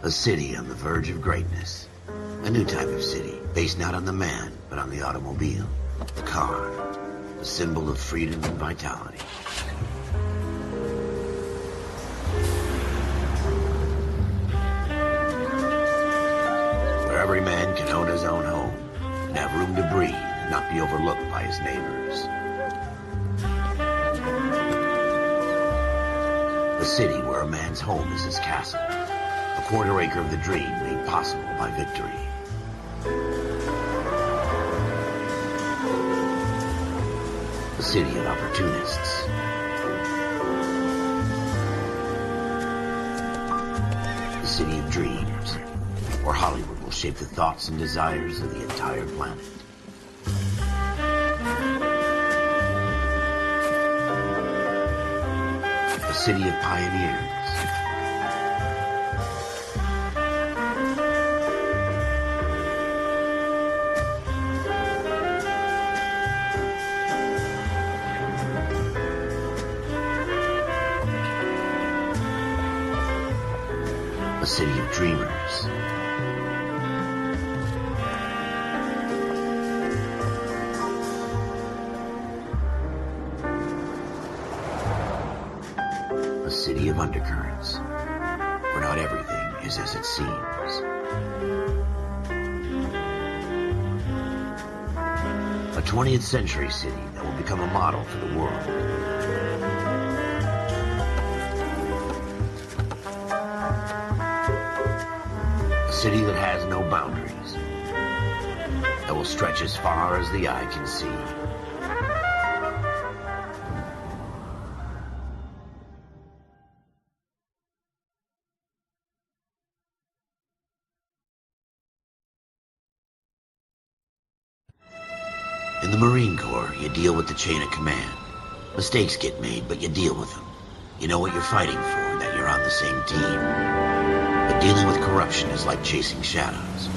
A city on the verge of greatness. A new type of city, based not on the man, but on the automobile. The car. The symbol of freedom and vitality. Where every man can own his own home, and have room to breathe, and not be overlooked by his neighbors. A city where a man's home is his castle. A quarter acre of the dream made possible by victory. A city of opportunists. A city of dreams, where Hollywood will shape the thoughts and desires of the entire planet. A city of pioneers. A city of dreamers. A city of undercurrents, where not everything is as it seems. A 20th century city that will become a model for the world. A city that has no boundaries, that will stretch as far as the eye can see. In the Marine Corps, you deal with the chain of command. Mistakes get made, but you deal with them. You know what you're fighting for, that you're on the same team. But dealing with corruption is like chasing shadows.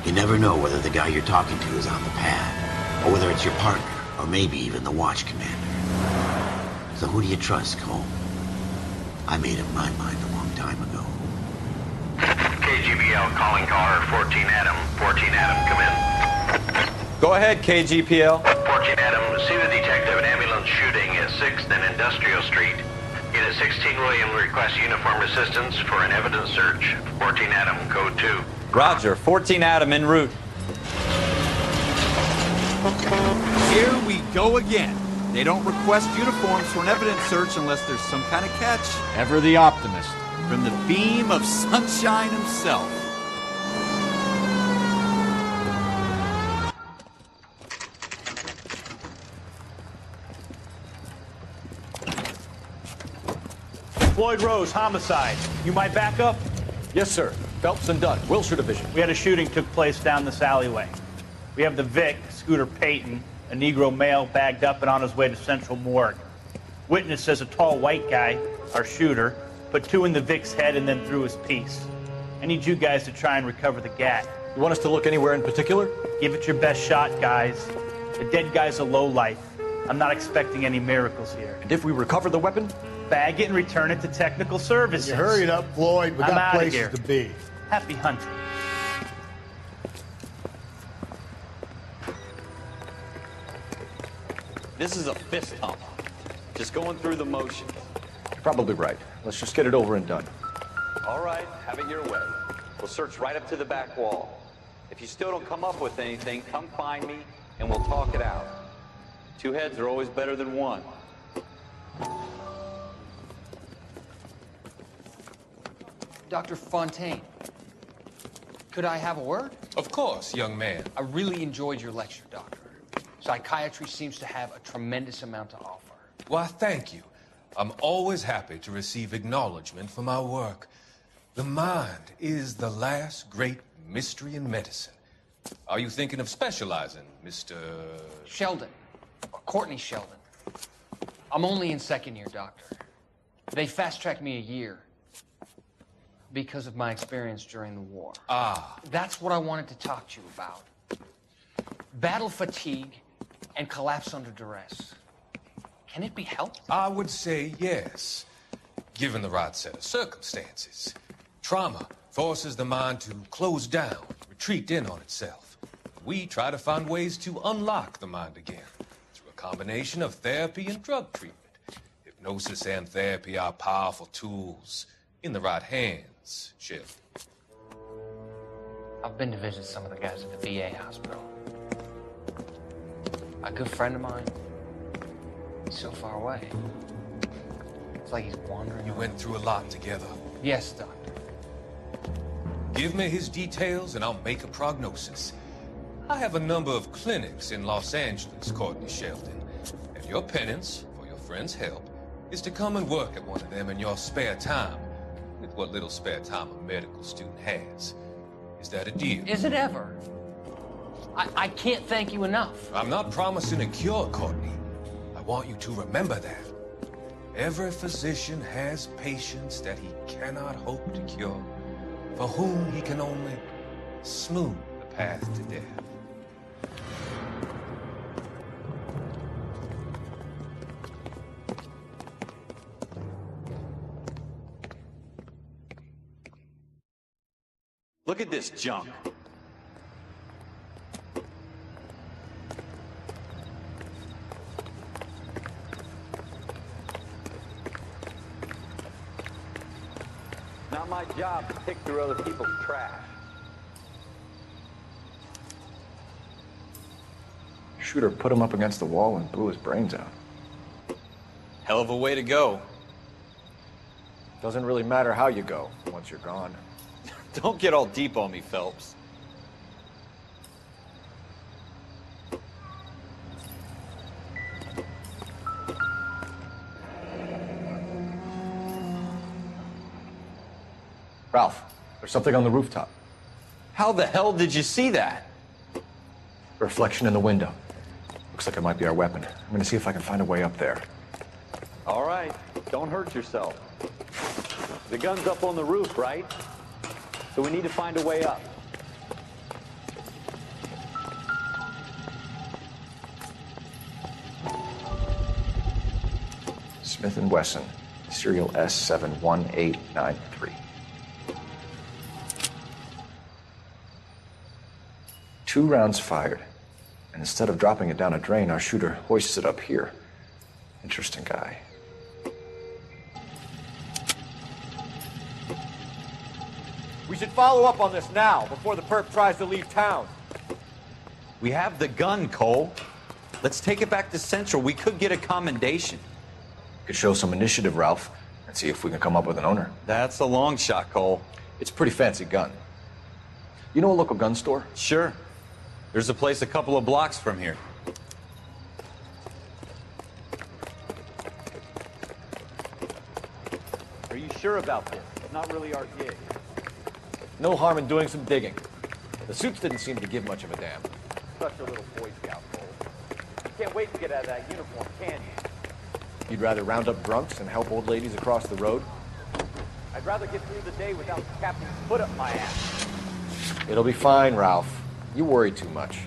You never know whether the guy you're talking to is on the pad, or whether it's your partner, or maybe even the watch commander. So who do you trust, Cole? I made up my mind a long time ago. KGBL calling caller 14 Adam. 14 Adam, come in. Go ahead, KGPL. 14 Adam, see the detective, an ambulance shooting at 6th and Industrial Street. Unit 16 William requests uniformed assistance for an evidence search. 14 Adam, code 2. Roger, 14 Adam en route. Here we go again. They don't request uniforms for an evidence search unless there's some kind of catch. Ever the optimist. From the beam of sunshine himself. Floyd Rose, homicide. You might back up? Yes, sir. Phelps and Dunn, Wilshire Division. We had a shooting took place down this alleyway. We have the Vic, Scooter Payton, a Negro male bagged up and on his way to Central Morgue. Witness says a tall white guy, our shooter, put 2 in the Vic's head and then threw his piece. I need you guys to try and recover the gat. You want us to look anywhere in particular? Give it your best shot, guys. The dead guy's a lowlife. I'm not expecting any miracles here. And if we recover the weapon? Bag it and return it to technical services. You hurried up, Floyd. We I'm got outta places here. to be. Happy hunting. This is a fist pump. Just going through the motions. You're probably right. Let's just get it over and done. All right, have it your way. We'll search right up to the back wall. If you still don't come up with anything, come find me and we'll talk it out. 2 heads are always better than 1. Dr. Fontaine, could I have a word? Of course, young man. I really enjoyed your lecture, Doctor. Psychiatry seems to have a tremendous amount to offer. Why, thank you. I'm always happy to receive acknowledgement for my work. The mind is the last great mystery in medicine. Are you thinking of specializing, Mr. Sheldon, or Courtney Sheldon. I'm only in 2nd year, Doctor. They fast-tracked me a year because of my experience during the war. Ah. That's what I wanted to talk to you about. Battle fatigue and collapse under duress. Can it be helped? I would say yes, given the right set of circumstances. Trauma forces the mind to close down, retreat in on itself. We try to find ways to unlock the mind again through a combination of therapy and drug treatment. Hypnosis and therapy are powerful tools in the right hands, Sheriff. I've been to visit some of the guys at the VA hospital. A good friend of mine, he's so far away. It's like he's wandering. You went through a lot together. Yes, Doctor. Give me his details and I'll make a prognosis. I have a number of clinics in Los Angeles, Courtney Sheldon, and your penance, for your friend's help, is to come and work at one of them in your spare time, with what little spare time a medical student has. Is that a deal? Is it ever? I can't thank you enough. I'm not promising a cure, Courtney. I want you to remember that. Every physician has patients that he cannot hope to cure, for whom he can only smooth the path to death. Look at this junk. Not my job to pick through other people's trash. Shooter put him up against the wall and blew his brains out. Hell of a way to go. Doesn't really matter how you go once you're gone. Don't get all deep on me, Phelps. Ralph, there's something on the rooftop. How the hell did you see that? A reflection in the window. Looks like it might be our weapon. I'm gonna see if I can find a way up there. All right, don't hurt yourself. The gun's up on the roof, right? So we need to find a way up. Smith & Wesson, serial S71893. Two rounds fired, and instead of dropping it down a drain, our shooter hoists it up here. Interesting guy. We should follow up on this now, before the perp tries to leave town. We have the gun, Cole. Let's take it back to Central. We could get a commendation. Could show some initiative, Ralph, and see if we can come up with an owner. That's a long shot, Cole. It's a pretty fancy gun. You know a local gun store? Sure. There's a place a couple of blocks from here. Are you sure about this? It's not really our gig. No harm in doing some digging. The suits didn't seem to give much of a damn. Such a little Boy Scout, Cole. You can't wait to get out of that uniform, can you? You'd rather round up drunks and help old ladies across the road? I'd rather get through the day without the captain's foot up my ass. It'll be fine, Ralph. You worry too much.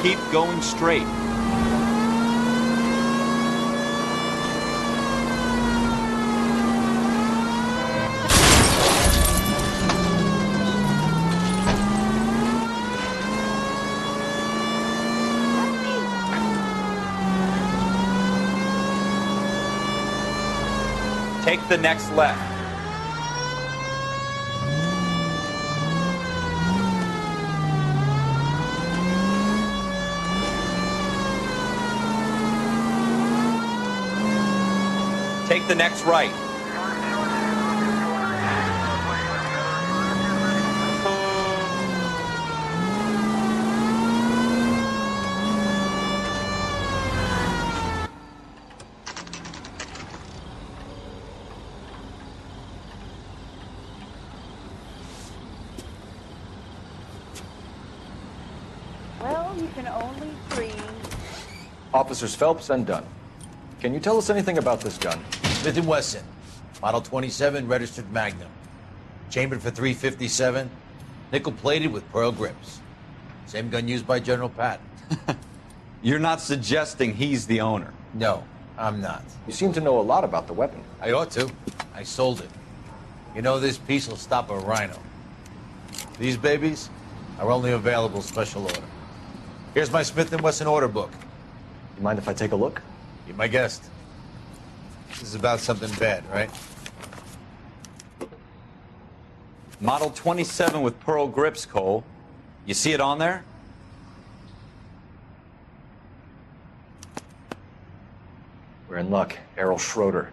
Keep going straight. Take the next left. Take the next right. Well, you can only dream. Officers Phelps and Dunn. Can you tell us anything about this gun? Smith & Wesson, Model 27, registered Magnum. Chambered for .357, nickel-plated with pearl grips. Same gun used by General Patton. You're not suggesting he's the owner? No, I'm not. You seem to know a lot about the weapon. I ought to. I sold it. You know, this piece will stop a rhino. These babies are only available special order. Here's my Smith & Wesson order book. You mind if I take a look? Be my guest. This is about something bad, right? Model 27 with pearl grips, Cole. You see it on there? We're in luck. Errol Schroeder,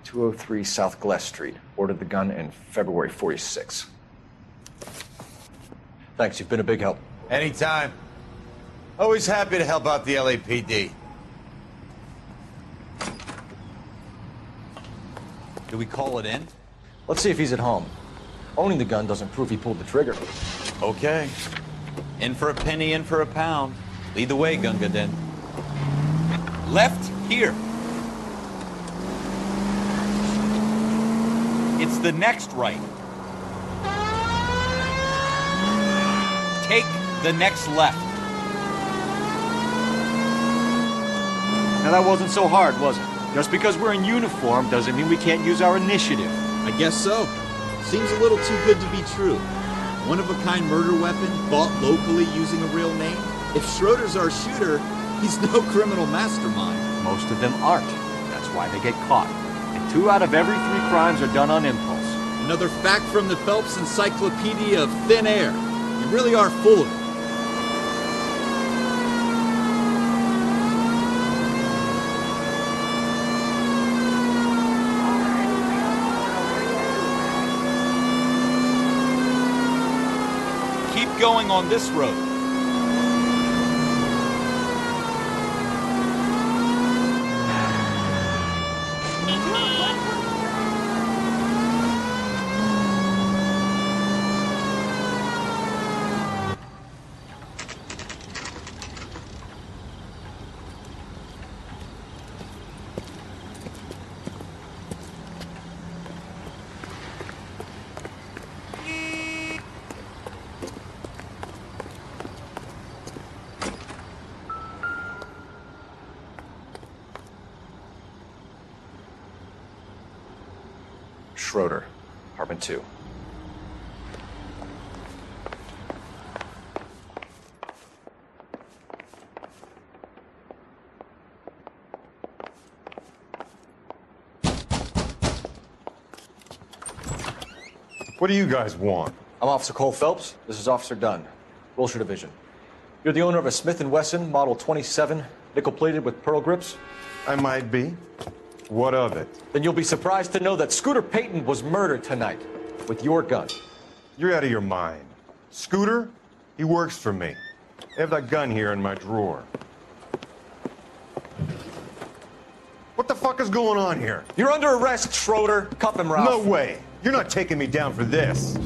203 South Glass Street. Ordered the gun in February '46. Thanks, you've been a big help. Anytime. Always happy to help out the LAPD. Do we call it in? Let's see if he's at home. Owning the gun doesn't prove he pulled the trigger. Okay. In for a penny, in for a pound. Lead the way, Gunga Din. Left here. It's the next right. Take the next left. Now that wasn't so hard, was it? Just because we're in uniform doesn't mean we can't use our initiative. I guess so. Seems a little too good to be true. One-of-a-kind murder weapon bought locally using a real name? If Schroeder's our shooter, he's no criminal mastermind. Most of them aren't. That's why they get caught. And 2 out of every 3 crimes are done on impulse. Another fact from the Phelps Encyclopedia of Thin Air. You really are full of it. Keep going on this road. Schroeder, apartment 2. What do you guys want? I'm Officer Cole Phelps. This is Officer Dunn, Wilshire Division. You're the owner of a Smith & Wesson Model 27, nickel-plated with pearl grips? I might be. What of it? Then you'll be surprised to know that Scooter Payton was murdered tonight with your gun. You're out of your mind. Scooter? He works for me. I have that gun here in my drawer. What the fuck is going on here? You're under arrest, Schroeder. Cuff him, Ralph. No way. You're not taking me down for this.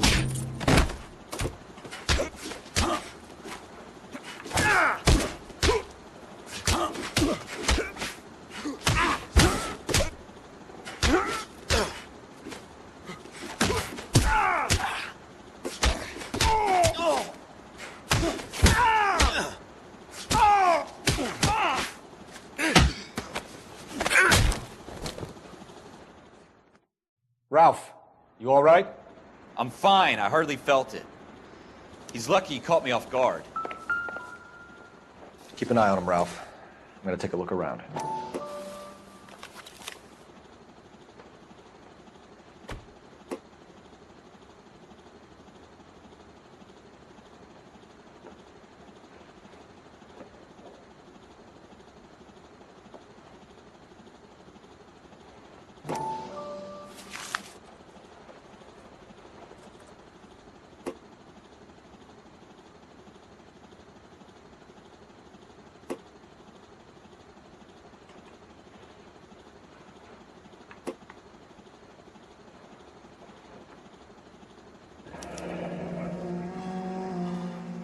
Ralph, you all right? I'm fine. I hardly felt it. He's lucky he caught me off guard. Keep an eye on him, Ralph. I'm gonna take a look around.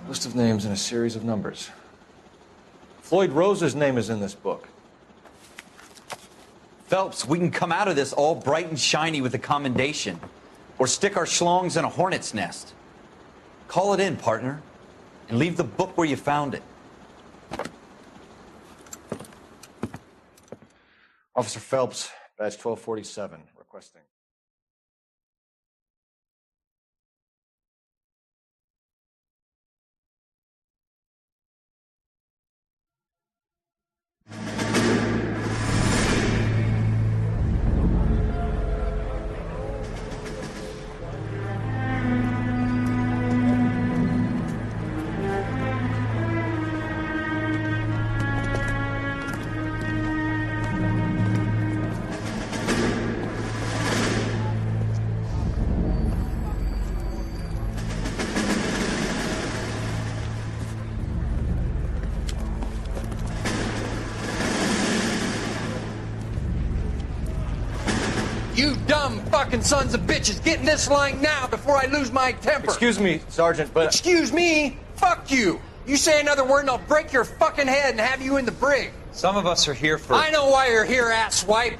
List of names and a series of numbers. Floyd Rose's name is in this book. Phelps, we can come out of this all bright and shiny with a commendation. Or stick our schlongs in a hornet's nest. Call it in, partner. And leave the book where you found it. Officer Phelps, badge 1247, requesting. You dumb fucking sons of bitches, get in this line now before I lose my temper. Excuse me, Sergeant, but... Excuse me? Fuck you. You say another word and I'll break your fucking head and have you in the brig. Some of us are here for... I know why you're here, asswipe.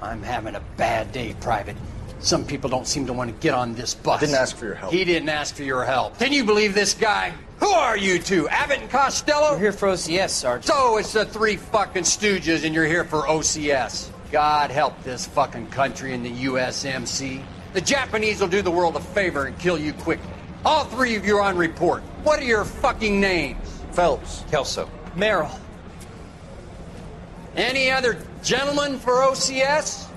I'm having a bad day, Private. Some people don't seem to want to get on this bus. I didn't ask for your help. He didn't ask for your help. Can you believe this guy? Who are you two? Abbott and Costello? We're here for OCS, Sergeant. So it's the three fucking stooges and you're here for OCS. God help this fucking country and the USMC. The Japanese will do the world a favor and kill you quickly. All three of you are on report. What are your fucking names? Phelps. Kelso. Merrill. Any other gentlemen for OCS?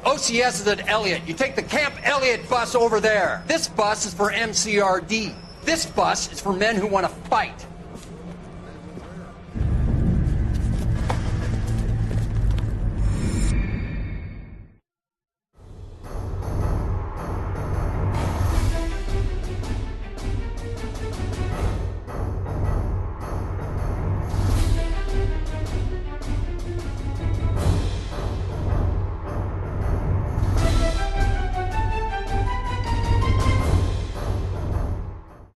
OCS is at Elliott. You take the Camp Elliott bus over there. This bus is for MCRD. This bus is for men who want to fight.